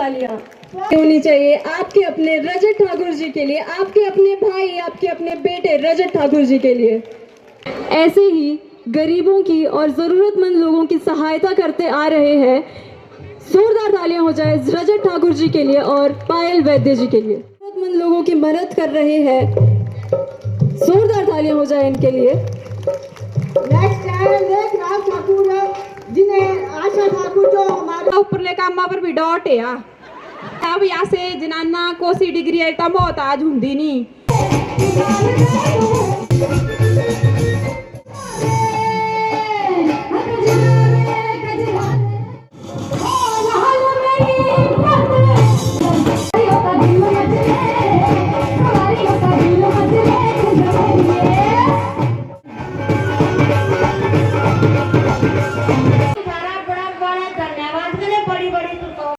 तालियां होनी चाहिए आपके अपने रजत ठाकुर जी के लिए, आपके अपने भाई, आपके अपने बेटे रजत ठाकुर जी के लिए। ऐसे ही गरीबों की और जरूरतमंद लोगों की सहायता करते आ रहे हैं। जोरदार तालियां हो जाए रजत ठाकुर जी के लिए और पायल वैद्य जी के लिए। जरूरतमंद लोगों की मदद कर रहे हैं, जोरदार तालियां हो जाए इनके लिए। नेक्स्ट है लेखराज ठाकुर, जिन्हें आशा ठाकुर जो हमारे उपरले कामां पर भी डॉट है। अब यहाँ से जनाना कोसी डिग्री है तब बहुत आज हुंदी नहीं।